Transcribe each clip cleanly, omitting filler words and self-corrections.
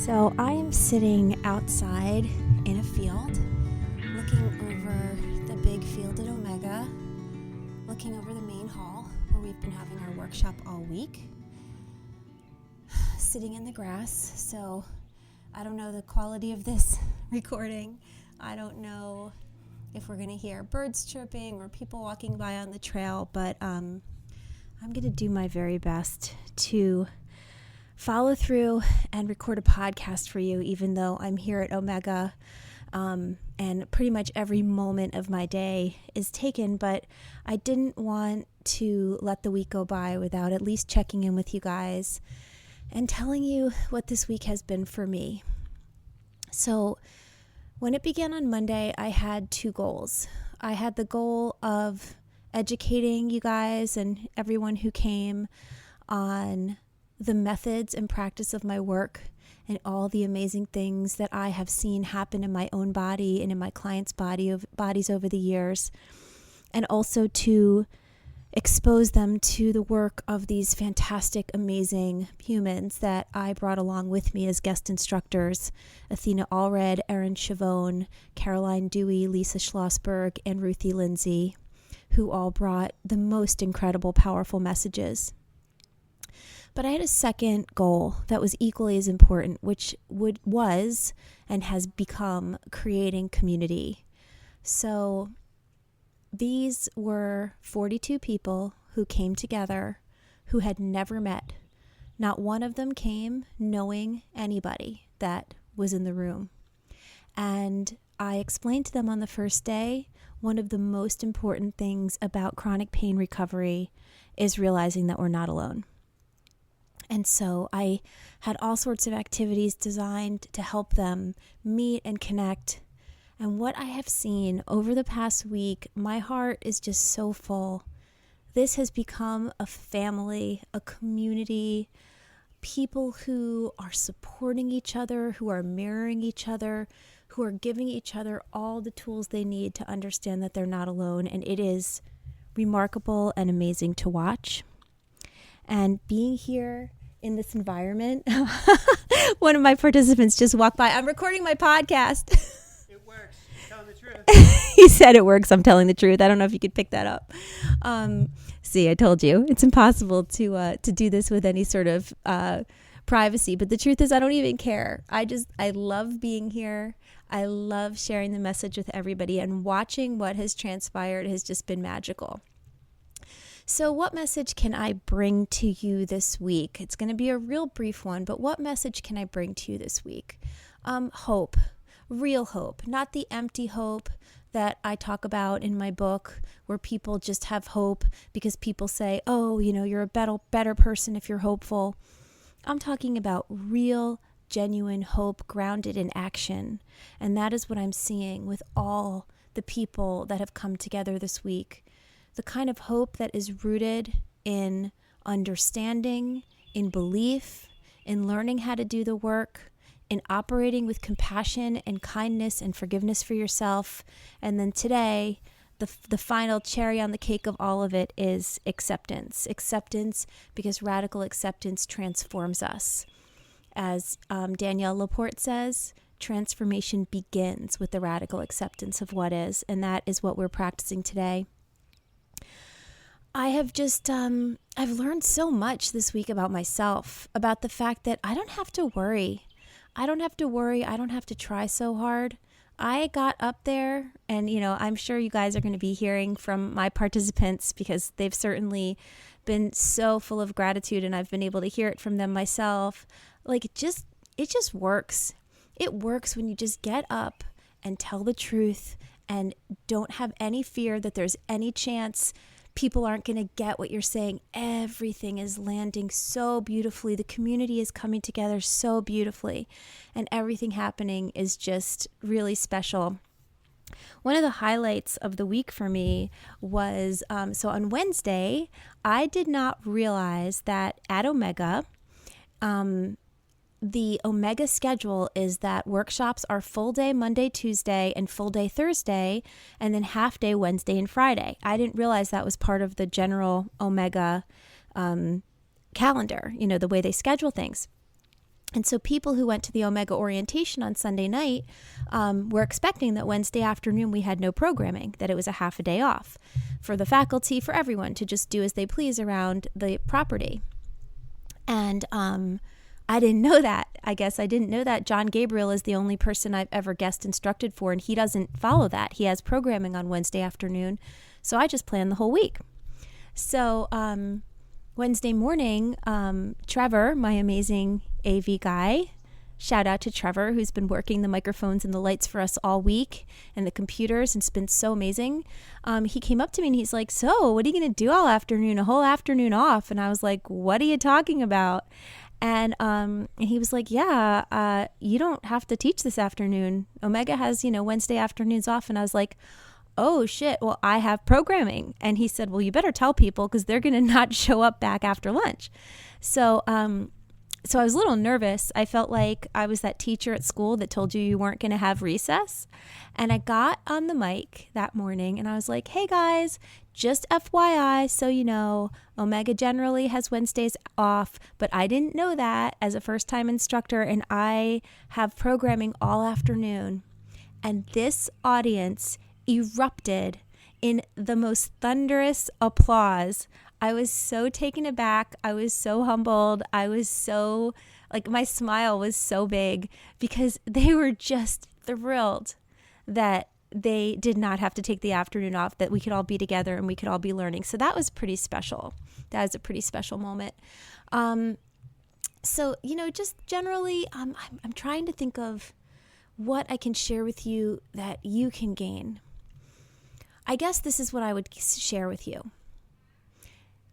So I am sitting outside in a field, looking over the big field at Omega, looking over the main hall where we've been having our workshop all week, sitting in the grass. So I don't know the quality of this recording. I don't know if we're going to hear birds chirping or people walking by on the trail, but I'm going to do my very best to follow through and record a podcast for you, even though I'm here at Omega, and pretty much every moment of my day is taken. But I didn't want to let the week go by without at least checking in with you guys and telling you what this week has been for me. So when it began on Monday, I had two goals. I had the goal of educating you guys and everyone who came on the methods and practice of my work and all the amazing things that I have seen happen in my own body and in my clients' bodies over the years, and also to expose them to the work of these fantastic, amazing humans that I brought along with me as guest instructors: Athena Allred, Erin Chavone, Caroline Dewey, Lisa Schlossberg, and Ruthie Lindsay, who all brought the most incredible, powerful messages. But I had a second goal that was equally as important, which was and has become creating community. So these were 42 people who came together who had never met. Not one of them came knowing anybody that was in the room. And I explained to them on the first day, one of the most important things about chronic pain recovery is realizing that we're not alone. And so I had all sorts of activities designed to help them meet and connect. And what I have seen over the past week, my heart is just so full. This has become a family, a community, people who are supporting each other, who are mirroring each other, who are giving each other all the tools they need to understand that they're not alone. And it is remarkable and amazing to watch. And being here in this environment, one of my participants just walked by. I'm recording my podcast. It works. You're telling the truth. He said it works. I'm telling the truth. I don't know if you could pick that up. See, I told you it's impossible to do this with any sort of privacy. But the truth is, I don't even care. I love being here. I love sharing the message with everybody, and watching what has transpired has just been magical. So what message can I bring to you this week? It's going to be a real brief one, but what message can I bring to you this week? Hope, real hope, not the empty hope that I talk about in my book, where people just have hope because people say, oh, you're a better person if you're hopeful. I'm talking about real, genuine hope grounded in action. And that is what I'm seeing with all the people that have come together this week. The kind of hope that is rooted in understanding, in belief, in learning how to do the work, in operating with compassion and kindness and forgiveness for yourself. And then today, the final cherry on the cake of all of it is acceptance. Acceptance, because radical acceptance transforms us. As Danielle Laporte says, transformation begins with the radical acceptance of what is, and that is what we're practicing today. I have just, I've learned so much this week about myself, about the fact that I don't have to worry. I don't have to try so hard. I got up there, and, I'm sure you guys are going to be hearing from my participants, because they've certainly been so full of gratitude, and I've been able to hear it from them myself. Like, it just works. It works when you just get up and tell the truth and don't have any fear that there's any chance people aren't going to get what you're saying. Everything is landing so beautifully. The community is coming together so beautifully, and everything happening is just really special. One of the highlights of the week for me was, so on Wednesday, I did not realize that at Omega, the Omega schedule is that workshops are full day Monday, Tuesday, and full day Thursday, and then half day Wednesday and Friday. I didn't realize that was part of the general Omega calendar, the way they schedule things. And so people who went to the Omega orientation on Sunday night were expecting that Wednesday afternoon we had no programming, that it was a half a day off for the faculty, for everyone to just do as they please around the property. And I didn't know that. I guess I didn't know that. John Gabriel is the only person I've ever guest instructed for, and he doesn't follow that. He has programming on Wednesday afternoon, so I just planned the whole week. So Wednesday morning, Trevor, my amazing AV guy, shout out to Trevor, who's been working the microphones and the lights for us all week and the computers, and it's been so amazing. He came up to me and he's like, so what are you going to do all afternoon, a whole afternoon off? And I was like, what are you talking about? And he was like, yeah, you don't have to teach this afternoon. Omega has, Wednesday afternoons off. And I was like, oh shit, well, I have programming. And he said, well, you better tell people because they're going to not show up back after lunch. So I was a little nervous. I felt like I was that teacher at school that told you weren't going to have recess. And I got on the mic that morning and I was like, hey guys, just FYI, so you know, Omega generally has Wednesdays off, but I didn't know that as a first-time instructor, and I have programming all afternoon. And this audience erupted in the most thunderous applause. I was so taken aback. I was so humbled. I was so, my smile was so big because they were just thrilled that they did not have to take the afternoon off, that we could all be together and we could all be learning. So that was pretty special. That was a pretty special moment. So, just generally, I'm trying to think of what I can share with you that you can gain. I guess this is what I would share with you.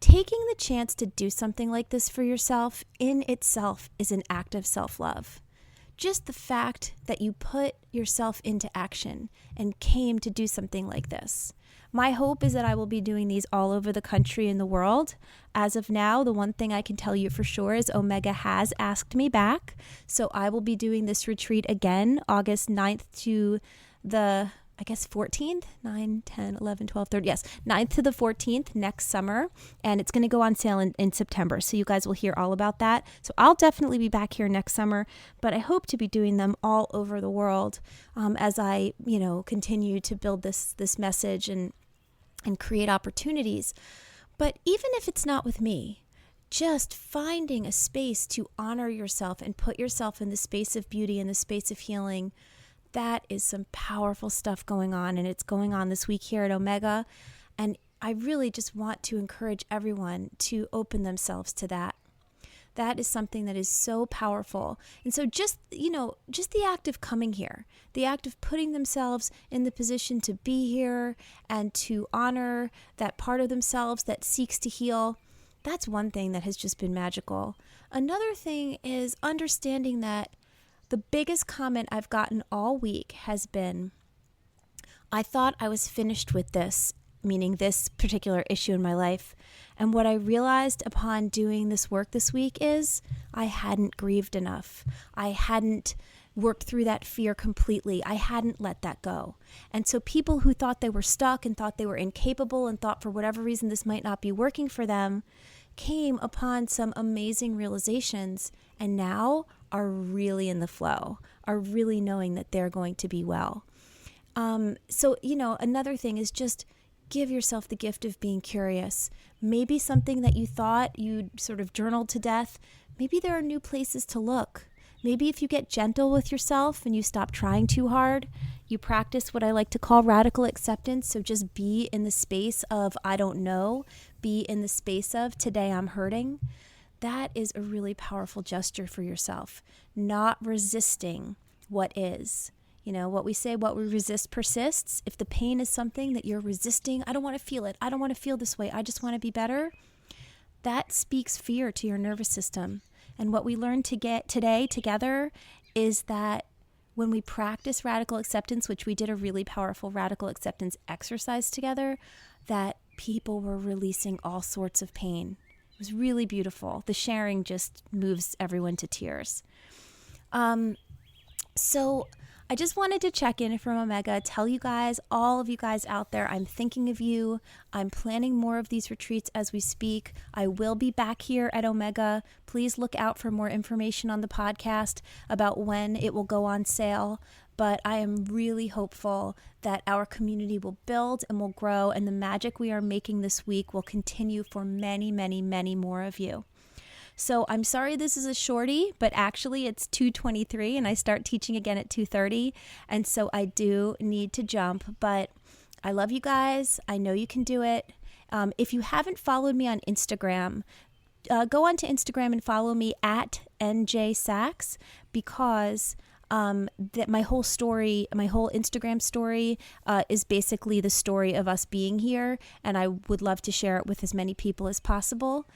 Taking the chance to do something like this for yourself in itself is an act of self-love. Just the fact that you put yourself into action and came to do something like this. My hope is that I will be doing these all over the country and the world. As of now, the one thing I can tell you for sure is Omega has asked me back. So I will be doing this retreat again, August 9th to the 14th, 9, 10, 11, 12, 13, yes, 9th to the 14th next summer, and it's going to go on sale in September, so you guys will hear all about that. So I'll definitely be back here next summer, but I hope to be doing them all over the world as I, continue to build this message and create opportunities. But even if it's not with me, just finding a space to honor yourself and put yourself in the space of beauty and the space of healing, that is some powerful stuff going on, and it's going on this week here at Omega. And I really just want to encourage everyone to open themselves to that. That is something that is so powerful. And so just the act of coming here, the act of putting themselves in the position to be here and to honor that part of themselves that seeks to heal, that's one thing that has just been magical. Another thing is understanding that the biggest comment I've gotten all week has been, I thought I was finished with this, meaning this particular issue in my life. And what I realized upon doing this work this week is I hadn't grieved enough. I hadn't worked through that fear completely. I hadn't let that go. And so people who thought they were stuck and thought they were incapable and thought for whatever reason this might not be working for them came upon some amazing realizations and now are really in the flow, are really knowing that they're going to be well. So, another thing is just give yourself the gift of being curious. Maybe something that you thought you sort of journaled to death, maybe there are new places to look. Maybe if you get gentle with yourself and you stop trying too hard, you practice what I like to call radical acceptance. So just be in the space of, I don't know, be in the space of, today I'm hurting. That is a really powerful gesture for yourself. Not resisting what is. What we say, what we resist persists. If the pain is something that you're resisting, I don't want to feel it. I don't want to feel this way. I just want to be better. That speaks fear to your nervous system. And what we learned to get today together is that when we practice radical acceptance, which we did a really powerful radical acceptance exercise together, that people were releasing all sorts of pain. It was really beautiful. The sharing just moves everyone to tears. So I just wanted to check in from Omega, tell you guys, all of you guys out there, I'm thinking of you. I'm planning more of these retreats as we speak. I will be back here at Omega. Please look out for more information on the podcast about when it will go on sale. But I am really hopeful that our community will build and will grow, and the magic we are making this week will continue for many, many, many more of you. So I'm sorry this is a shorty, but actually it's 2:23 and I start teaching again at 2:30. And so I do need to jump, but I love you guys. I know you can do it. If you haven't followed me on Instagram, go on to Instagram and follow me at NJSachs, because that my whole Instagram story is basically the story of us being here, and I would love to share it with as many people as possible.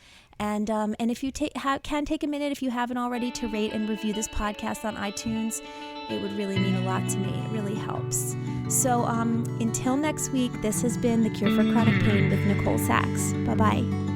And if you can take a minute, if you haven't already, to rate and review this podcast on iTunes, it would really mean a lot to me. It really helps. So until next week, this has been The Cure for Chronic Pain with Nicole Sachs. Bye-bye.